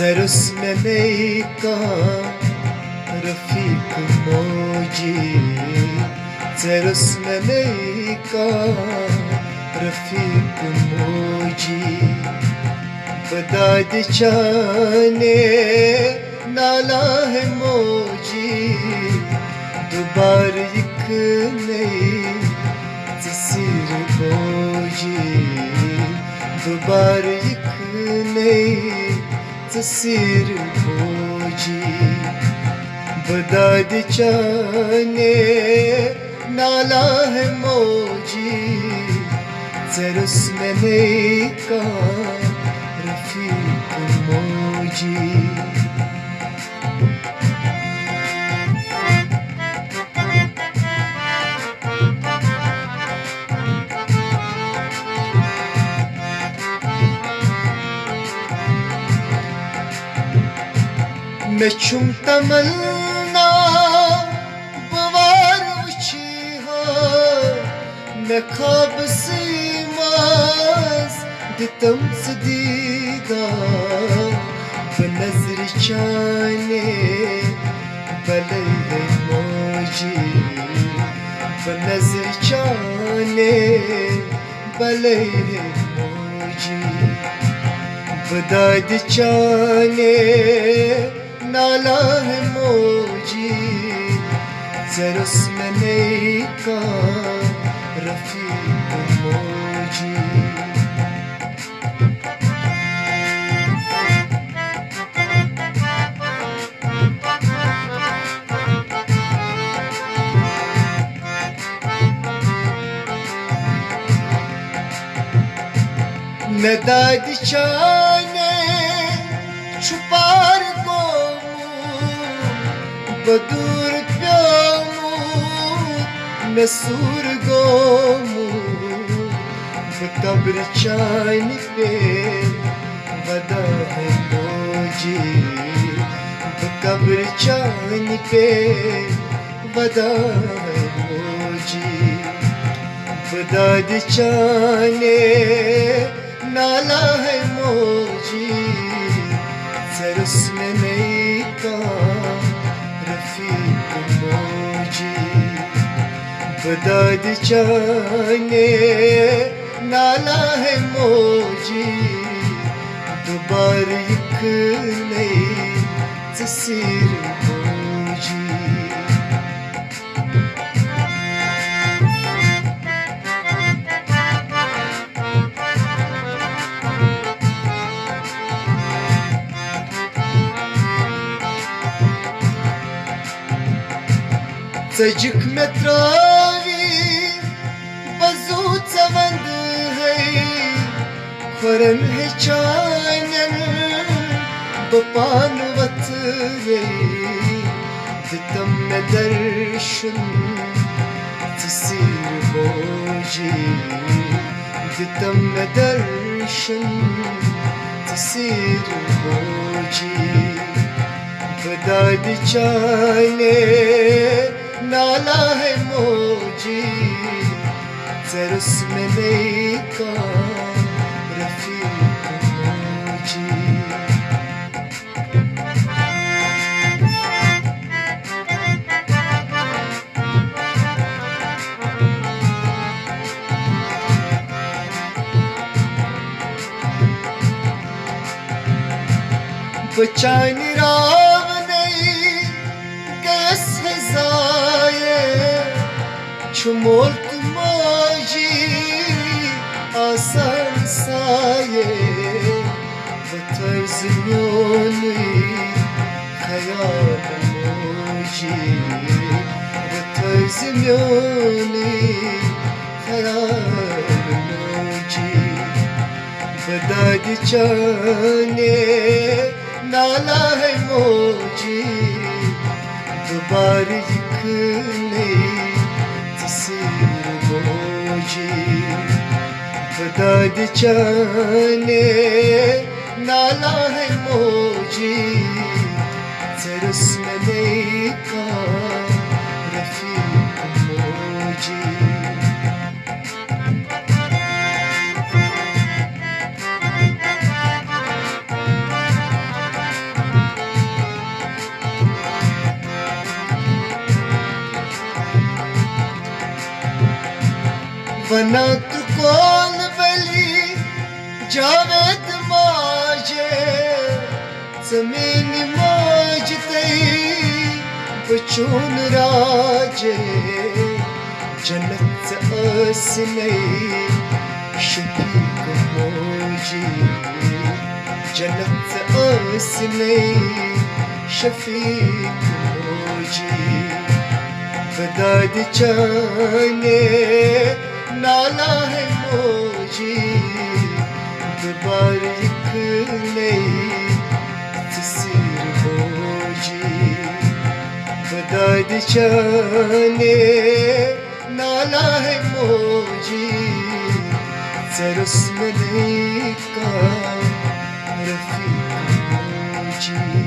سرسمني का रफीक मौजी سرسمني का रफीक मौजी बदाद चाने नाला है मौजी दोबार एक नई तस्वीर मौजी दोबार एक नई तस्वीर मौजी बदाद चाने नाला है मौजी سرسمني का रफीक मौजी मैं चुमता मलना बवार उछी हो मैं ख्वाब सी मास दितम सदीदा बनज़र चाने बले है मौजी बनज़र चाने बले है मौजी बदाद चाने नाला है मौजी سرسمني का रफीक मौजी नदाद चाने छुपार को बदूर प्यामू नसूर गोमू कब्र चान पे वदा है मौजी कब्र चान पे वदा है मौजी बदाद चाने नाला है मौजी سرسمني का रफीक मौजी बदाद चाने नाला है मौजी दोबार एक नई तस्वीर मौजी सजक में त्रावी बजूत सवंद है खरन है चानन बपान वत रे दितम में दर्शन तस्वीर मौजी दितम में दर्शन तस्वीर मौजी बदाद चाने नाला है मौजी سرسمني का रफीक मौजी बचानी राव नहीं गैस है जाए छुमोल तुमाजी आसान साये बतर्ज न्योनी खयाल मौजी बतर्ज न्योनी खयाल मौजी बदाद चाने नाला है मौजी दोबार एक नई तस्वीर मौजी बदाद चाने नाला है मौजी سرسمني का रफीक मौजी बना तू कौन बली जावेद माजे जमीन मौज तई बचून राजे जन्नत असली शफीक मौजी जन्नत असली शफीक मौजी बदाद जाने नाला है मौजी दोबार लिख नहीं तस्वीर मौजी बदाद जाने नाला है मौजी जरस में नहीं का रफीक मौजी